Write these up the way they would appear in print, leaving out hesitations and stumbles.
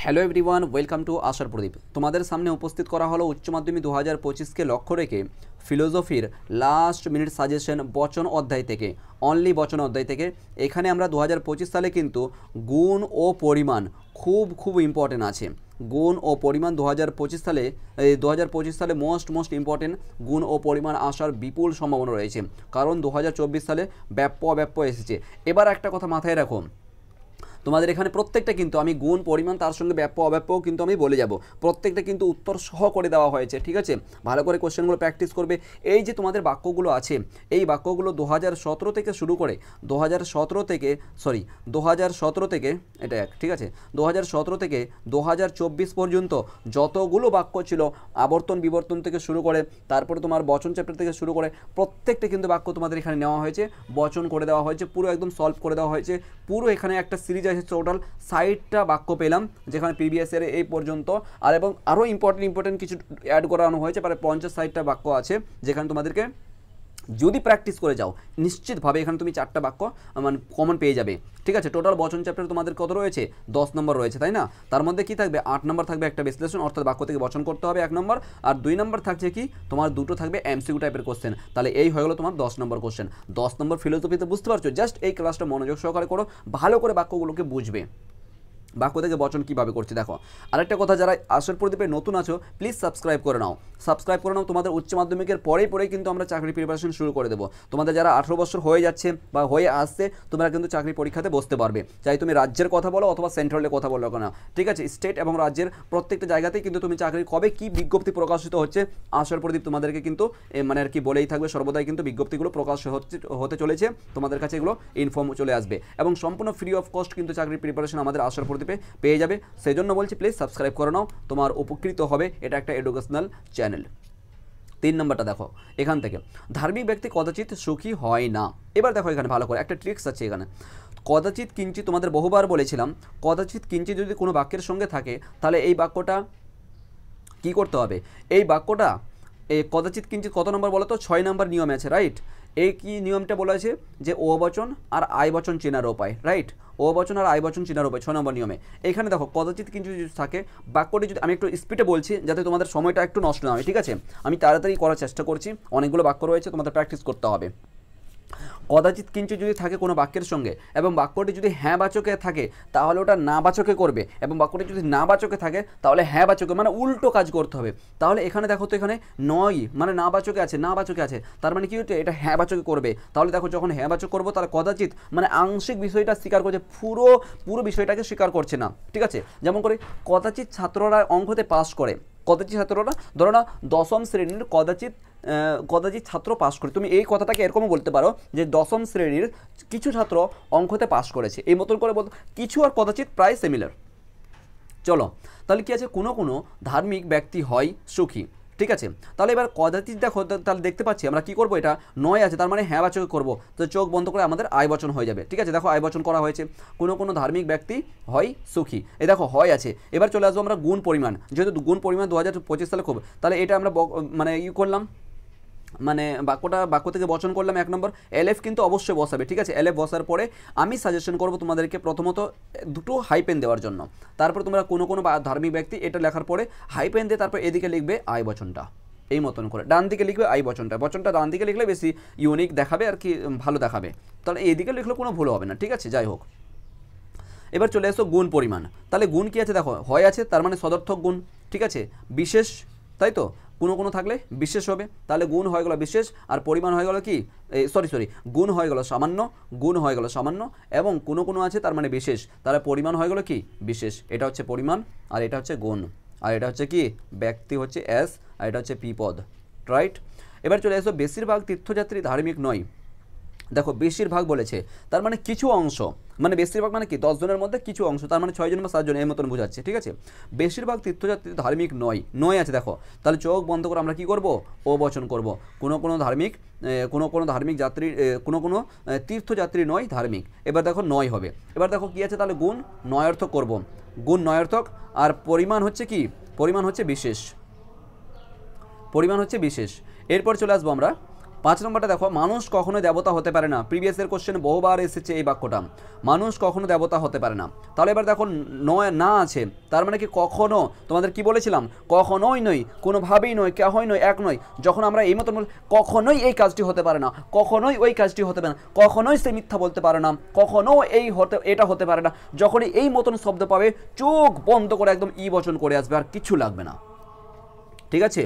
Hello everyone, welcome to আশার প্রদীপ। তোমাদের সামনে উপস্থিত করা হলো উচ্চ মাধ্যমিক 2025কে লক্ষ্য রেখে ফিলোসফির লাস্ট মিনিট সাজেশন বচন অধ্যায় থেকে, অনলি বচন অধ্যায় থেকে। এখানে আমরা 2025 সালে কিন্তু গুণ ও পরিমাণ খুব ইম্পর্টেন্ট আছে। গুণ ও পরিমাণ 2025 সালে মোস্ট ইম্পর্টেন্ট গুণ ও পরিমাণ আসার বিপুল সম্ভাবনা রয়েছে, কারণ 2024 সালে ব্যাপ্য এসেছে। এবার একটা কথা মাথায় রাখো, তোমাদের এখানে প্রত্যেকটা কিন্তু আমি গুণ পরিমাণ তার সঙ্গে ব্যাপ্য অব্যাপ্যও কিন্তু আমি বলে যাব, প্রত্যেকটা কিন্তু উত্তর সহ করে দেওয়া হয়েছে, ঠিক আছে? ভালো করে কোশ্চেনগুলো প্র্যাকটিস করবে। এই যে তোমাদের বাক্যগুলো আছে, এই বাক্যগুলো 2017 থেকে শুরু করে 2017 থেকে এটা এক, ঠিক আছে, 2017 থেকে 2024 পর্যন্ত যতগুলো বাক্য ছিল আবর্তন বিবর্তন থেকে শুরু করে, তারপরে তোমার বচন চ্যাপ্টার থেকে শুরু করে প্রত্যেকটা কিন্তু বাক্য তোমাদের এখানে নেওয়া হয়েছে, বচন করে দেওয়া হয়েছে, পুরো একদম সলভ করে দেওয়া হয়েছে। পুরো এখানে একটা সিরিজ আছে, টোটাল 60টা বাক্য পেলাম, যেখানে প্রিভিয়াস ইয়ারে এই পর্যন্ত এবং আরও ইম্পর্টেন্ট কিছু অ্যাড করানো হয়েছে, প্রায় 50-60টা বাক্য আছে, যেখানে তোমাদেরকে যদি প্র্যাকটিস করে যাও নিশ্চিতভাবে এখানে তুমি 4টা বাক্য মানে কমন পেয়ে যাবে, ঠিক আছে? টোটাল বচন চ্যাপ্টার তোমাদের কত রয়েছে? 10 নম্বর রয়েছে, তাই না? তার মধ্যে কি থাকবে? 8 নম্বর থাকবে একটা বিশ্লেষণ, অর্থাৎ বাক্য থেকে বচন করতে হবে 1 নম্বর, আর 2 নম্বর থাকছে কি তোমার দুটো থাকবে এমসিকিউ টাইপের কোশ্চেন। তাহলে এই হয়ে গেলো তোমার 10 নম্বর কোশ্চেন। 10 নম্বর ফিলোসফিতে বুঝতে পারছো? জাস্ট এই ক্লাসটা মনোযোগ সহকারে করো, ভালো করে বাক্যগুলোকে বুঝবে, বাক্য থেকে বচন কীভাবে করছি। দেখো, আরেকটা কথা, যারা আশার প্রদীপে নতুন আছো প্লিজ সাবস্ক্রাইব করে নাও, তোমাদের উচ্চ মাধ্যমিকের পরেই কিন্তু আমরা চাকরি প্রিপারেশন শুরু করে দেবো। তোমাদের যারা 18 বছর হয়ে যাচ্ছে বা হয়ে আসছে, তোমরা কিন্তু চাকরি পরীক্ষাতে বসতে পারবে, চাই তুমি রাজ্যের কথা বলো অথবা সেন্ট্রালের কথা বলো না, ঠিক আছে? স্টেট এবং রাজ্যের প্রত্যেকটা জায়গাতেই কিন্তু তুমি চাকরির কবে কী বিজ্ঞপ্তি প্রকাশিত হচ্ছে, আশার প্রদীপ তোমাদেরকে কিন্তু মানে আর কি বলেই থাকবে, সর্বদাই কিন্তু বিজ্ঞপ্তিগুলো প্রকাশ হতে চলেছে, তোমাদের কাছে এগুলো ইনফর্ম চলে আসবে এবং সম্পূর্ণ ফ্রি অফ কস্ট কিন্তু চাকরির প্রিপারেশন আমাদের আশার প্রদীপে পেয়ে যাবে। সেই জন্য বলছি প্লিজ সাবস্ক্রাইব করে নাও, তোমার উপকৃত হবে, এটা একটা এডুকেশনাল চ্যানেল। 3 নম্বরটা দেখো, এখান থেকে ধার্মিক ব্যক্তি কদাচিৎ সুখী হয় না। এবার দেখো এখানে ভালো করে একটা ট্রিক্স আছে এখানে। কদাচিৎ কিঞ্চিৎ তোমাদের বহুবার বলেছিলাম, কদাচিৎ কিঞ্চিৎ যদি কোনো বাক্যের সঙ্গে থাকে, তাহলে এই বাক্যটা কি করতে হবে? এই বাক্যটা কদাচিৎ কিঞ্চিৎ কত নম্বর বলো তো? 6 নম্বর নিয়মে আছে, রাইট? এই কি নিয়মটা বলা আছে যে ও বচন আর আই বচন চেনার উপায়, রাইট? ও বচন আর আই বচন চেনার উপায় 6 নম্বর নিয়মে। এখানে দেখো কদাচিৎ কিঞ্চিৎ যদি থাকে, বাক্যটি যদি আমি একটু স্পিডে বলছি যাতে তোমাদের সময়টা একটু নষ্ট না হয়, ঠিক আছে? আমি তাড়াতাড়ি করার চেষ্টা করছি, অনেকগুলো বাক্য রয়েছে, তোমাদের প্র্যাকটিস করতে হবে। কদাচিৎ কিঞ্চিৎ যদি থাকে কোনো বাক্যের সঙ্গে এবং বাক্যটি যদি হ্যাঁ বাচকে থাকে, তাহলে ওটা না বাচকে করবে, এবং বাক্যটি যদি না বাচকে থাকে তাহলে হ্যাঁ বাচকে, মানে উল্টো কাজ করতে হবে। তাহলে এখানে দেখো তো, এখানে নয় মানে না বাচকে আছে, তার মানে কি হচ্ছে? এটা হ্যাঁ বাচকে করবে। তাহলে দেখো যখন হ্যাঁ বাচক করবো, তাহলে কদাচিৎ মানে আংশিক বিষয়টা স্বীকার করছে, পুরো বিষয়টাকে স্বীকার করছে না, ঠিক আছে? যেমন করে কদাচিৎ ছাত্ররা অঙ্কতে পাস করে, কদাচিৎ ছাত্ররা ধরো না 10ম শ্রেণীর কদাচিৎ ছাত্র পাস করে, তুমি এই কথাটাকে এরকমও বলতে পারো যে 10ম শ্রেণীর কিছু ছাত্র অঙ্কতে পাস করেছে, এই মতন করে বলতো। কিছু আর কদাচিৎ প্রায় সিমিলার। চলো, তাহলে কি আছে? কোনো ধার্মিক ব্যক্তি হয় সুখী, ঠিক আছে? তাহলে এবার কদাচিৎ দেখো, তাহলে দেখতে পাচ্ছি আমরা কি করবো, এটা নয় আছে, তার মানে হ্যাঁ বাচক করবো, তো চোখ বন্ধ করে আমাদের আয় বচন হয়ে যাবে, ঠিক আছে? দেখো আয় বচন করা হয়েছে, কোনো ধার্মিক ব্যক্তি হয় সুখী, এই দেখো হয় আছে। এবার চলে আসবো আমরা গুণ পরিমাণ, যেহেতু গুণ পরিমাণ 2025 সালে খুব, তাহলে এটা আমরা মানে করলাম, মানে বাক্য থেকে বচন করলাম 1 নম্বর। এলএফ কিন্তু অবশ্যই বসাবে, ঠিক আছে? এলএফ বসার পরে আমি সাজেশন করব তোমাদেরকে প্রথমত দুটো হাইপেন দেওয়ার জন্য, তারপর তোমরা কোনো ধার্মিক ব্যক্তি এটা লেখার পরে হাইপেন দিয়ে তারপর এদিকে লিখবে আই বচনটা, এই মতন করে ডান দিকে লিখবে আই বচনটা ডান দিকে লিখলে বেশি ইউনিক দেখাবে আর কি, ভালো দেখাবে। তাহলে এইদিকে লিখলে কোনো ভুল হবে না, ঠিক আছে? যাই হোক, এবার চলে এসো গুণ পরিমাণ। তাহলে গুণ কি আছে? দেখো হয় আছে, তার মানে সদর্থক গুণ, ঠিক আছে? বিশেষ, তাই তো? কোনো থাকলে বিশেষ হবে, তাহলে গুণ হয়ে গেল বিশেষ, আর পরিমাণ হয়ে গেল কি গুণ হয়ে গেল সামান্য, এবং কোনো আছে তার মানে বিশেষ, তাহলে পরিমাণ হয়ে গেল কি বিশেষ। এটা হচ্ছে পরিমাণ, আর এটা হচ্ছে গুণ, আর এটা হচ্ছে কি ব্যক্তি হচ্ছে এস, আর এটা হচ্ছে পি পদ, রাইট? এবার চলে এসো বেশিরভাগ তীর্থযাত্রী ধার্মিক নয়। দেখো বেশিরভাগ বলেছে, তার মানে কিছু অংশ, মানে বেশিরভাগ মানে কি 10 জনের মধ্যে কিছু অংশ, তার মানে 6 জন বা 7 জন, এর মতন বোঝাচ্ছে, ঠিক আছে? বেশিরভাগ তীর্থযাত্রী ধার্মিক নয় আছে, দেখো তাহলে চোখ বন্ধ করে আমরা কি করব? ও বচন করব। কোনো ধার্মিক যাত্রী, কোনো তীর্থযাত্রী নয় ধার্মিক। এবার দেখো নয় হবে। এবার দেখো কি আছে? তাহলে গুণ নয়ার্থক করব, গুণ নয়ার্থক, আর পরিমাণ হচ্ছে কি? পরিমাণ হচ্ছে বিশেষ। এরপর চলে আসবো আমরা 5 নম্বরটা দেখো, মানুষ কখনো দেবতা হতে পারে না। প্রিভিয়াসের কোশ্চেনে বহুবার এসেছে এই বাক্যটা, মানুষ কখনো দেবতা হতে পারে না। তাহলে এবার দেখো নয় না আছে, তার মানে কি কখনো, তোমাদের কি বলেছিলাম, কখনোই নয়, কোনোভাবেই নয়, কেহই নয়, এক নয়। যখন আমরা এই মতন কখনোই এই কাজটি হতে পারে না, কখনোই ওই কাজটি হতে পারে না, কখনোই সে মিথ্যা বলতে পারে না, কখনো এটা হতে পারে না, যখনই এই মতন শব্দ পাবে চোখ বন্ধ করে একদম ই বচন করে আসবে, আর কিছু লাগবে না, ঠিক আছে,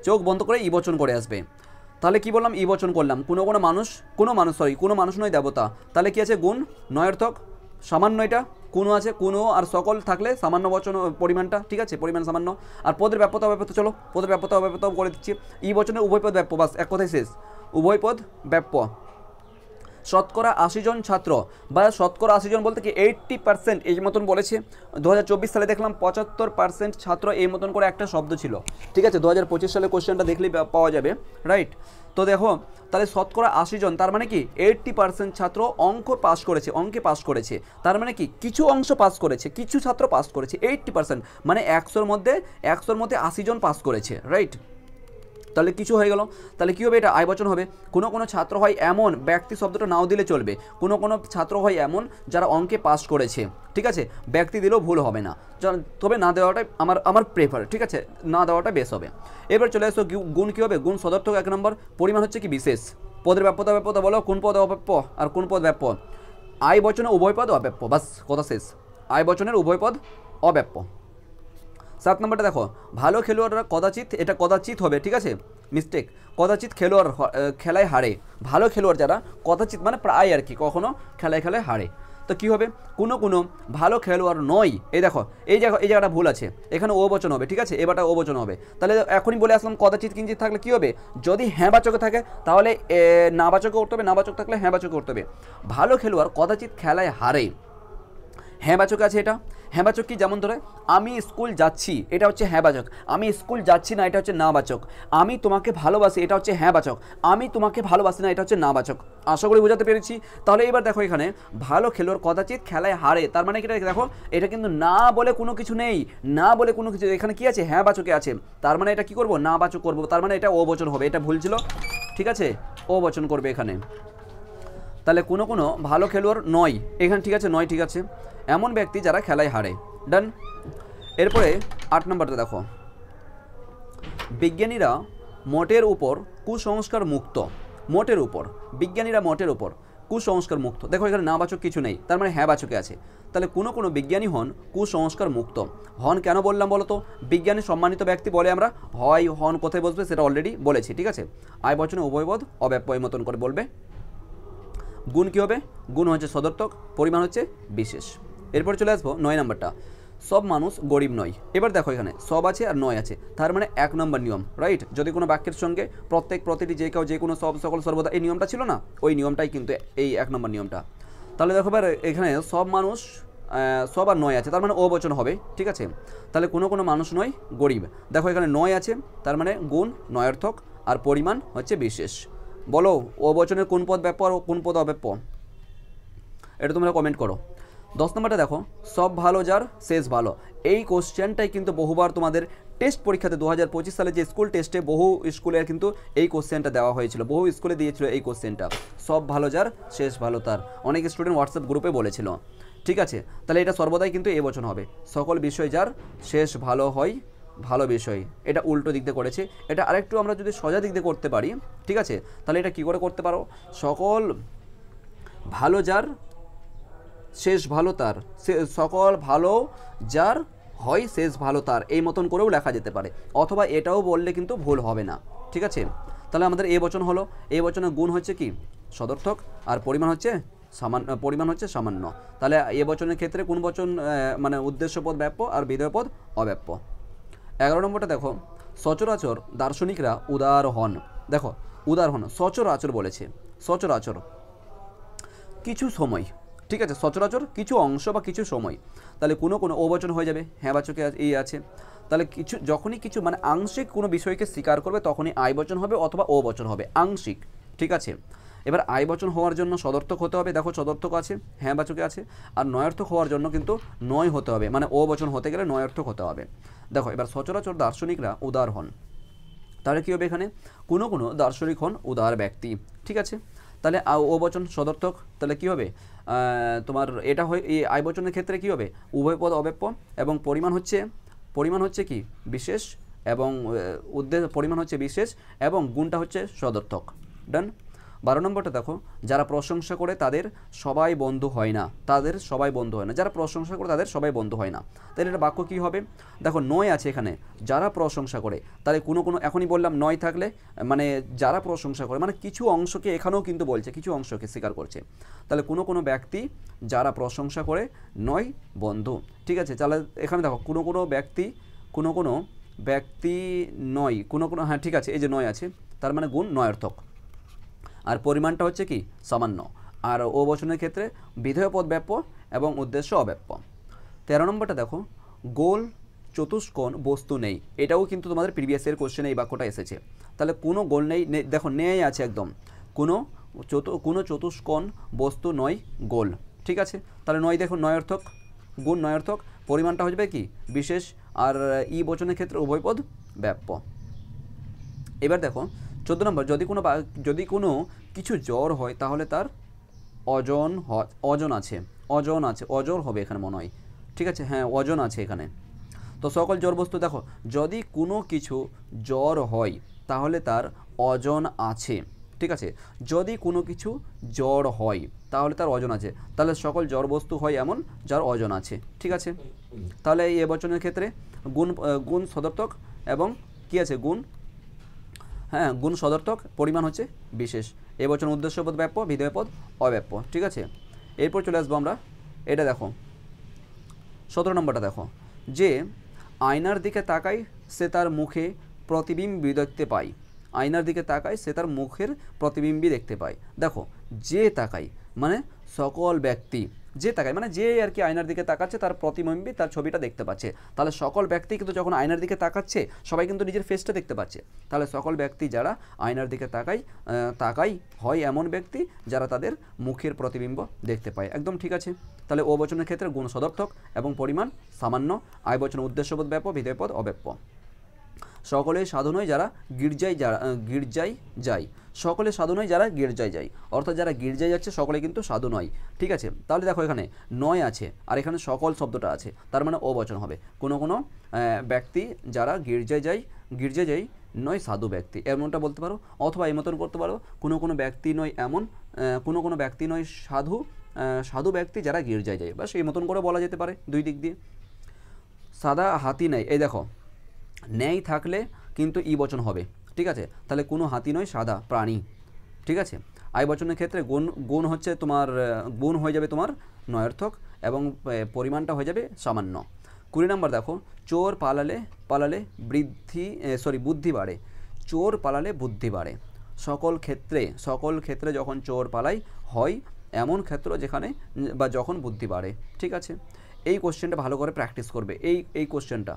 চোখ বন্ধ করে ই বচন করে আসবে। তাহলে কি বললাম, ই বচন করলাম, কোনো মানুষ নয় দেবতা। তাহলে কি আছে, গুণ নয়ার্থক, সামান্য, এটা কোনো আছে, কোনো আর সকল থাকলে সামান্য বচন পরিমাণটা, ঠিক আছে, পরিমাণ সামান্য। আর পদের ব্যাপ্যতা অব্যাপ্য, চলো পদের ব্যাপ্যতা অব্যাপ্য করে দিচ্ছি। ই বচনে উভয় পদ ব্যাপ্য, বাস এক কথায় শেষ, উভয় পদ ব্যাপ্য। শতকরা 80 জন ছাত্র, বা শতকরা 80 জন বলতে কি 80% এই মতন বলেছে। 2024 সালে দেখলাম 75% ছাত্র এই মতন করে একটা শব্দ ছিল, ঠিক আছে। 2025 সালে কোশ্চেনটা দেখলেই পাওয়া যাবে, রাইট। তো দেখো তাহলে শতকরা 80 জন, তার মানে কি 80% ছাত্র অঙ্কে পাস করেছে। তার মানে কি কিছু অংশ পাস করেছে, কিছু ছাত্র পাস করেছে, 80%, মানে 100-র মধ্যে 80 জন পাস করেছে, রাইট। তাহলে কিছু হয়ে গেল। তাহলে কী হবে, এটা আয়বচন হবে। কোনো ছাত্র হয় এমন, ব্যক্তি শব্দটা নাও দিলে চলবে, কোনো ছাত্র হয় এমন যারা অঙ্কে পাস করেছে, ঠিক আছে, ব্যক্তি দিলেও ভুল হবে না, তবে না দেওয়াটাই আমার প্রেফার, ঠিক আছে, না দেওয়াটা বেশ হবে। এবার চলে আসো গুণ কী হবে, গুণ সদর্থক 1 নম্বর, পরিমাণ হচ্ছে কি বিশেষ। পদের ব্যাপ্যতা বলো, কোন পদ অব্যাপ্য আর কোন পদ ব্যাপ্য। আয় বচনে উভয় পদ অব্যাপ্য, বাস কথা শেষ, আয় বচনের উভয় পদ অব্যাপ্য। 7 নম্বরটা দেখো, ভালো খেলোয়াড়রা কদাচিৎ হবে, ঠিক আছে, মিস্টেক, কদাচিৎ খেলায় হারে। ভালো খেলোয়াড় যারা কদাচিৎ মানে প্রায় আর কি, কখনো খেলায় হারে। তো কী হবে, কোনো ভালো খেলোয়াড় নয়, এই দেখো এই জায়গাটা ভুল আছে, এখানে ও বচন হবে, ঠিক আছে, এবারটা ও বচন হবে। তাহলে এখনই বলে আসলাম কদাচিৎ কিঞ্চিৎ থাকলে কী হবে, যদি হ্যাঁ বাচকে থাকে তাহলে না বাচকে করতে হবে, না বাচক থাকলে হ্যাঁ বাচকে করতে হবে। ভালো খেলোয়াড় কদাচিৎ খেলায় হারে, হ্যাঁ বাচক আছে এটা। হ্যাঁ বাচক কি, যেমন ধরে আমি স্কুল যাচ্ছি, এটা হচ্ছে হ্যাঁ বাচক। আমি স্কুল যাচ্ছি না, এটা হচ্ছে না বাচক। আমি তোমাকে ভালোবাসি, এটা হচ্ছে হ্যাঁ বাচক। আমি তোমাকে ভালোবাসি না, এটা হচ্ছে না বাচক। আশা করি বোঝাতে পেরেছি। তাহলে এবার দেখো এখানে ভালো খেলোয়াড় কদাচিৎ খেলায় হারে, তার মানে এটা দেখো এটা কিন্তু না বলে কোনো কিছু নেই, না বলে কোনো কিছু, এখানে কি আছে, হ্যাঁ বাচকে আছে, তার মানে এটা কি করব, না বাচক করব, তার মানে এটা ও বচন হবে, এটা ভুল ছিল, ঠিক আছে, ও বচন করবে এখানে। তাহলে কোনো ভালো খেলোয়াড় নয়, এখানে ঠিক আছে, নয়, ঠিক আছে, এমন ব্যক্তি যারা খেলায় হারে, ডান। এরপরে 8 নম্বরটা দেখো, বিজ্ঞানীরা মোটের উপর কুসংস্কার মুক্ত। বিজ্ঞানীরা মোটের উপর কুসংস্কার মুক্ত। দেখো এখানে নাবাচক কিছু নেই, তার মানে হ্যাঁ বাচকে আছে। তাহলে কোনো বিজ্ঞানী হন কুসংস্কার মুক্ত। হন কেন বললাম বলো তো, বিজ্ঞানী সম্মানিত ব্যক্তি বলে আমরা, হন কোথায় বসবে সেটা অলরেডি বলেছি, ঠিক আছে। আয় বচনে উভয়পদ অব্যপ্য মতন করে বলবে। গুণ কী হবে, গুণ হচ্ছে সদর্থক, পরিমাণ হচ্ছে বিশেষ। এরপর চলে আসবো 9 নম্বরটা, সব মানুষ গরিব নয়। এবার দেখো এখানে সব আছে আর নয় আছে, তার মানে 1 নম্বর নিয়ম, রাইট। যদি কোনো বাক্যের সঙ্গে প্রতিটি যে কেউ যে কোনো সব সকল সর্বদা এই নিয়মটা ছিল না, ওই নিয়মটাই কিন্তু এই 1 নম্বর নিয়মটা। তাহলে দেখো এবার এখানে সব মানুষ, সব আর নয় আছে, তার মানে ও বচন হবে, ঠিক আছে। তাহলে কোনো মানুষ নয় গরিব। দেখো এখানে নয় আছে, তার মানে গুণ নয়ার্থক, আর পরিমাণ হচ্ছে বিশেষ। বলো ও বচনের কোন পদ ব্যাপ্য আর কোন পদ অব্যাপ্য, এটা তোমরা কমেন্ট করো। 10 নম্বরটা দেখো, সব ভালো যার শেষ ভালো। এই কোশ্চেনটাই কিন্তু বহুবার তোমাদের টেস্ট পরীক্ষাতে 2025 সালে যে স্কুল টেস্টে বহু স্কুলের কিন্তু এই কোশ্চেনটা দেওয়া হয়েছিল, বহু স্কুলে দিয়েছিল এই কোশ্চেনটা, সব ভালো যার শেষ ভালো তার। অনেক স্টুডেন্ট হোয়াটসঅ্যাপ গ্রুপে বলেছিল, ঠিক আছে। তাহলে এটা সর্বদাই কিন্তু এই বচন হবে, সকল বিষয় যার শেষ ভালো হয়, ভালো বিষয়। এটা উল্টো দিক দিয়ে করেছে, এটা আরেকটু আমরা যদি সোজা দিক দিয়ে করতে পারি, ঠিক আছে, তাহলে এটা কী করে করতে পারো, সকল ভালো যার শেষ ভালো তার, সকল ভালো যার হয় শেষ ভালো তার, এই মতন করেও লেখা যেতে পারে, অথবা এটাও বললে কিন্তু ভুল হবে না, ঠিক আছে। তাহলে আমাদের এ বচন হলো, এই বচনের গুণ হচ্ছে কি সদর্থক, আর পরিমাণ হচ্ছে সামান্য। তাহলে এ বচনের ক্ষেত্রে কোন বচন মানে উদ্দেশ্যপদ ব্যাপ্য আর বিধেয়পদ অব্যাপ্য। 11 নম্বরটা দেখো, সচরাচর দার্শনিকরা উদার হন। দেখো উদার হন, সচরাচর বলেছে, সচরাচর কিছু সময়, ঠিক আছে, সচরাচর কিছু অংশ বা কিছু সময়। তাহলে কোনো ও বচন হয়ে যাবে, হ্যাঁ বাচকে এই আছে। তাহলে যখনই কিছু মানে আংশিক কোনো বিষয়কে স্বীকার করবে তখনই আয় বচন হবে অথবা ও বচন হবে, আংশিক, ঠিক আছে। এবার আয় বচন হওয়ার জন্য সদর্থক হতে হবে, দেখো সদর্থক আছে, হ্যাঁ বাচকে আছে। আর নয়ার্থক হওয়ার জন্য কিন্তু নয় হতে হবে, মানে ও বচন হতে গেলে নয়ার্থক হতে হবে। দেখো এবার সচরাচর দার্শনিকরা উদার হন, তাহলে কী হবে এখানে, কোনো কোনো দার্শনিক হন উদার ব্যক্তি, ঠিক আছে। তাহলে ও বচন সদর্থক, তাহলে কী হবে তোমার এটা হয় এই আই বচনের ক্ষেত্রে কী হবে, উভয় পদ অব্যপ্য এবং পরিমাণ হচ্ছে কি বিশেষ, এবং উদ্দেশ্য পরিমাণ হচ্ছে বিশেষ এবং গুণটা হচ্ছে সদর্থক। ডান। 12 নম্বরটা দেখো, যারা প্রশংসা করে তাদের সবাই বন্ধু হয় না, যারা প্রশংসা করে তাদের সবাই বন্ধু হয় না। তাহলে এটা বাক্য কী হবে, দেখো নয় আছে এখানে, যারা প্রশংসা করে, তাহলে কোনো এখনই বললাম নয় থাকলে মানে যারা প্রশংসা করে মানে কিছু অংশকে এখানেও কিন্তু বলছে, কিছু অংশকে স্বীকার করছে। তাহলে কোনো ব্যক্তি যারা প্রশংসা করে নয় বন্ধু, ঠিক আছে। তাহলে এখানে দেখো কোনো ব্যক্তি নয়, হ্যাঁ ঠিক আছে, এই যে নয় আছে, তার মানে গুণ নয়ার্থক, আর পরিমাণটা হচ্ছে কি সামান্য। আর ও বচনের ক্ষেত্রে বিধেয় পদ ব্যাপ্য এবং উদ্দেশ্য অব্যাপ্য। 13 নম্বরটা দেখো, গোল চতুষ্কোণ বস্তু নেই, এটাও কিন্তু তোমাদের প্রিভিয়াস ইয়ার কোশ্চেনে এই বাক্যটা এসেছে। তাহলে কোনো গোল নেই, দেখো নেই আছে একদম, কোনো চতুষ্কোণ বস্তু নয় গোল, ঠিক আছে। তাহলে নয় দেখো নয়ার্থক, গুণ নয়ার্থক, পরিমাণটা হয়ে যাবে কি বিশেষ, আর ই বচনের ক্ষেত্রে উভয় পদ ব্যাপ্য। এবার দেখো 14 নম্বর, যদি কোনো কিছু জ্বর হয় তাহলে তার অজন হবে এখানে মনে হয়, ঠিক আছে, হ্যাঁ ওজন আছে এখানে। তো সকল জ্বর বস্তু দেখো, যদি কোনো কিছু জ্বর হয় তাহলে তার ওজন আছে, ঠিক আছে। যদি কোনো কিছু জ্বর হয় তাহলে তার ওজন আছে, তাহলে সকল জ্বর বস্তু হয় এমন যার ওজন আছে, ঠিক আছে। তাহলে এই বচনের ক্ষেত্রে গুণ সদর্থক এবং কি আছে গুণ, হ্যাঁ গুণ সদর্থক, পরিমাণ হচ্ছে বিশেষ। এই বচন উদ্দেশ্যপদ ব্যাপ্য, বিধেয় পদ অব্যাপ্য, ঠিক আছে। এরপর চলে আসবো আমরা, এটা দেখো 17 নম্বরটা দেখো, যে আয়নার দিকে তাকায় সে তার মুখে প্রতিবিম্বি দেখতে পায়, আয়নার দিকে তাকায় সে তার মুখের প্রতিবিম্বি দেখতে পায়। দেখো যে তাকায় মানে সকল ব্যক্তি, যে তাকায় মানে যে আর কি আয়নার দিকে তাকাচ্ছে তার প্রতিবিম্বি, তার ছবিটা দেখতে পাচ্ছে। তাহলে সকল ব্যক্তি কিন্তু যখন আয়নার দিকে তাকাচ্ছে সবাই কিন্তু নিজের ফেসটা দেখতে পাচ্ছে। তাহলে সকল ব্যক্তি যারা আয়নার দিকে তাকায় হয় এমন ব্যক্তি যারা তাদের মুখের প্রতিবিম্ব দেখতে পায়, একদম ঠিক আছে। তাহলে ও বচনের ক্ষেত্রে গুণ সদর্থক এবং পরিমাণ সামান্য, আয় বচন উদ্দেশ্যপদ ব্যাপ্য, বিধেয় পদ অব্যাপ্য। সকলে সাধু নয় যারা গির্জায় যায়, সকলে সাধু নয় যারা গির্জায় যায়, অর্থাৎ যারা গির্জায় যাচ্ছে সকলে কিন্তু সাধু নয়, ঠিক আছে। তাহলে দেখো এখানে নয় আছে আর এখানে সকল শব্দটা আছে, তার মানে ও বচন হবে। কোনো ব্যক্তি যারা গির্জায় যায় নয় সাধু ব্যক্তি, এমনটা বলতে পারো, অথবা এই মতন করতে পারো, কোনো ব্যক্তি নয় এমন, কোনো ব্যক্তি নয় সাধু ব্যক্তি যারা গির্জায় যায়, বাস এই মতন করে বলা যেতে পারে দুই দিক দিয়ে। সাদা হাতি নেই, এই দেখো ন্যায় থাকলে কিন্তু ই বচন হবে, ঠিক আছে। তাহলে কোনো হাতি নয় সাদা প্রাণী, ঠিক আছে। আই বচনের ক্ষেত্রে গুণ হচ্ছে তোমার গুণ হয়ে যাবে তোমার নয়ার্থক এবং পরিমাণটা হয়ে যাবে সামান্য। 20 নম্বর দেখো, চোর পালালে বুদ্ধি বাড়ে, চোর পালালে বুদ্ধি বাড়ে। সকল ক্ষেত্রে যখন চোর পালাই হয় এমন ক্ষেত্র যেখানে বা যখন বুদ্ধি বাড়ে, ঠিক আছে। এই কোশ্চেনটা ভালো করে প্র্যাকটিস করবে, এই কোশ্চেনটা,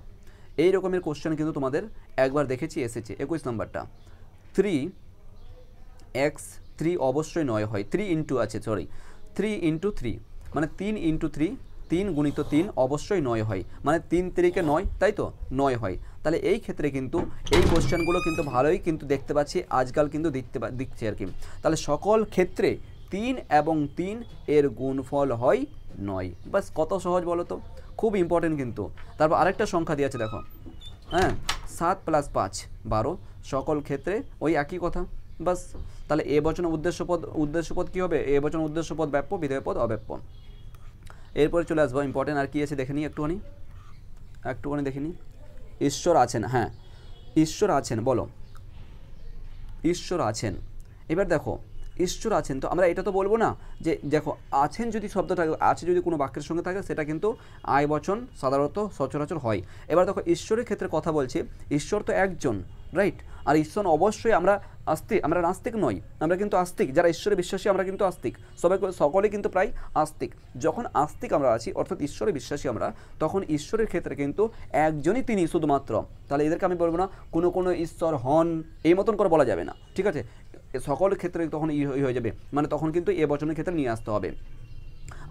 এই রকমের কোশ্চেন কিন্তু তোমাদের একবার দেখেছি এসেছে। 21 নম্বরটা, 3 অবশ্যই 9 হয়, 3 ইন্টু 3 মানে 3 ইন্টু 3 গুণিত 3 অবশ্যই 9 হয়, মানে 3 3 9, তাই তো 9 হয়। তাহলে এই ক্ষেত্রে কিন্তু এই কোশ্চেনগুলো কিন্তু ভালোই কিন্তু দেখতে পাচ্ছি আজকাল কিন্তু দিচ্ছে আর কি। তাহলে সকল ক্ষেত্রে 3 এবং 3 এর গুণফল হয় 9, বাস কত সহজ বলো তো, খুব ইম্পর্টেন্ট কিন্তু। তারপর আরেকটা সংখ্যা দিয়ে আছে দেখো, হ্যাঁ 7 + 5 12, সকল ক্ষেত্রে ওই একই কথা, বাস। তাহলে এ বচন উদ্দেশ্যপদ কী হবে, এ বচন উদ্দেশ্যপদ ব্যাপ্য, বিধেয় পদ অব্যাপ্য। এরপরে চলে আসবো ইম্পর্টেন্ট আর কি আছে দেখে নিই, একটুখানি দেখে নিই। ঈশ্বর আছেন, হ্যাঁ ঈশ্বর আছেন, বলো ঈশ্বর আছেন। এবার দেখো ঈশ্বর আছেন, তো আমরা এটা তো বলবো না যে দেখো আছেন যদি শব্দটা আছে যদি কোনো বাক্যের সঙ্গে থাকে সেটা কিন্তু আয় বচন সাধারণত সচরাচর হয়। এবার দেখো ঈশ্বরের ক্ষেত্রে কথা বলছি, ঈশ্বর তো একজন, রাইট। আর ঈশ্বর অবশ্যই আমরা নাস্তিক নই, আমরা কিন্তু আস্তিক, যারা ঈশ্বরে বিশ্বাসী আমরা কিন্তু আস্তিক, সকলে কিন্তু প্রায় আস্তিক। যখন আস্তিক আমরা আছি অর্থাৎ ঈশ্বরে বিশ্বাসী আমরা, তখন ঈশ্বরের ক্ষেত্রে কিন্তু একজনই তিনি শুধুমাত্র। তাহলে এদেরকে আমি বলবো না কোনো ঈশ্বর হন, এই মতন করে বলা যাবে না, ঠিক আছে। সকল ক্ষেত্রে তখন হয়ে যাবে, মানে তখন কিন্তু এ বচনের ক্ষেত্রে নিয়ে আসতে হবে।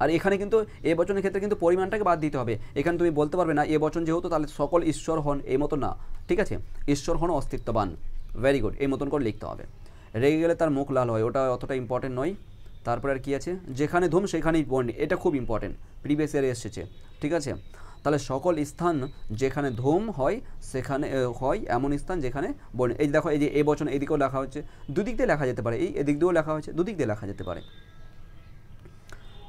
আর এখানে কিন্তু এ বচনের ক্ষেত্রে কিন্তু পরিমাণটাকে বাদ দিতে হবে। এখানে তুমি বলতে পারবে না এ বচন যেহেতু তাহলে সকল ঈশ্বর হন, এই মতো না, ঠিক আছে। ঈশ্বর হন অস্তিত্ববান, ভেরি গুড, এই মতন করে লিখতে হবে। রেগে গেলে তার মুখ লাল হয়, ওটা অতটা ইম্পর্টেন্ট নয়। তারপরে আর কি আছে, যেখানে ধুম সেখানেই বন্যি, এটা খুব ইম্পর্টেন্ট, প্রিভিয়াস ইয়ারে এসেছে, ঠিক আছে। তাহলে সকল স্থান যেখানে ধুম হয় সেখানে হয় এমন স্থান যেখানে বন্যি। এই দেখো, এই যে এ বচন এদিকেও লেখা হচ্ছে, দুদিক দিয়ে লেখা যেতে পারে, এই এদিক দিয়েও লেখা হচ্ছে, দুদিক দিয়ে লেখা যেতে পারে,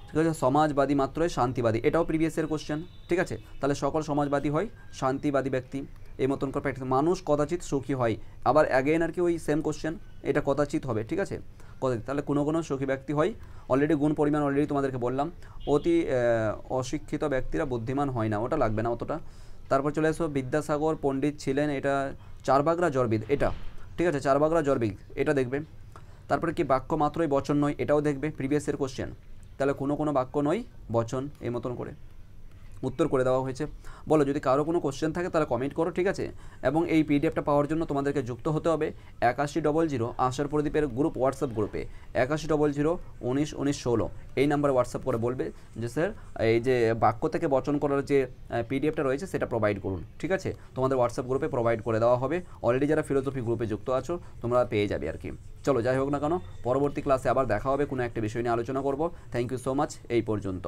ঠিক আছে। সমাজবাদী মাত্রই শান্তিবাদী, এটাও প্রিভিয়াস ইয়ার কোশ্চেন, ঠিক আছে। তাহলে সকল সমাজবাদী হয় শান্তিবাদী ব্যক্তি, এই মতন করে প্র্যাকটিস। মানুষ কদাচিৎ সুখী হয়, আবার অ্যাগেন আর কি ওই সেম কোশ্চেন, এটা কদাচিৎ হবে, ঠিক আছে, কদাচিৎ। তাহলে কোনো কোনো সুখী ব্যক্তি হয়, অলরেডি গুণ পরিমাণ অলরেডি তোমাদেরকে বললাম। অতি অশিক্ষিত ব্যক্তিরা বুদ্ধিমান হয় না, ওটা লাগবে না অতটা। তারপর চলে এসো, বিদ্যাসাগর পণ্ডিত ছিলেন, এটা চারবাগরা জ্বরবিদ, এটা ঠিক আছে, চারবাগরা জ্বরবিদ, এটা দেখবে। তারপরে কি বাক্য মাত্রই বচন নয়, এটাও দেখবে, প্রিভিয়াস ইয়ার কোশ্চেন। তাহলে কোনো কোনো বাক্য নয় বচন, এই মতন করে উত্তর করে দেওয়া হয়েছে। বলো যদি কারো কোনো কোশ্চেন থাকে তাহলে কমেন্ট করো, ঠিক আছে। এবং এই পিডিএফটা পাওয়ার জন্য তোমাদেরকে যুক্ত হতে হবে 8100 আশার প্রদীপের গ্রুপ, হোয়াটসঅ্যাপ গ্রুপে 8100 19 19 16 এই নাম্বারে হোয়াটসঅ্যাপ করে বলবে যে স্যার এই যে বাক্য থেকে বচন করার যে পিডিএফটা রয়েছে সেটা প্রোভাইড করুন, ঠিক আছে। তোমাদের হোয়াটসঅ্যাপ গ্রুপে প্রোভাইড করে দেওয়া হবে। অলরেডি যারা ফিলোসফি গ্রুপে যুক্ত আছো তোমরা পেয়ে যাবে আর কি। চলো যাই হোক না কেন, পরবর্তী ক্লাসে আবার দেখা হবে, কোনো একটা বিষয় নিয়ে আলোচনা করব। থ্যাংক ইউ সো মাচ, এই পর্যন্ত।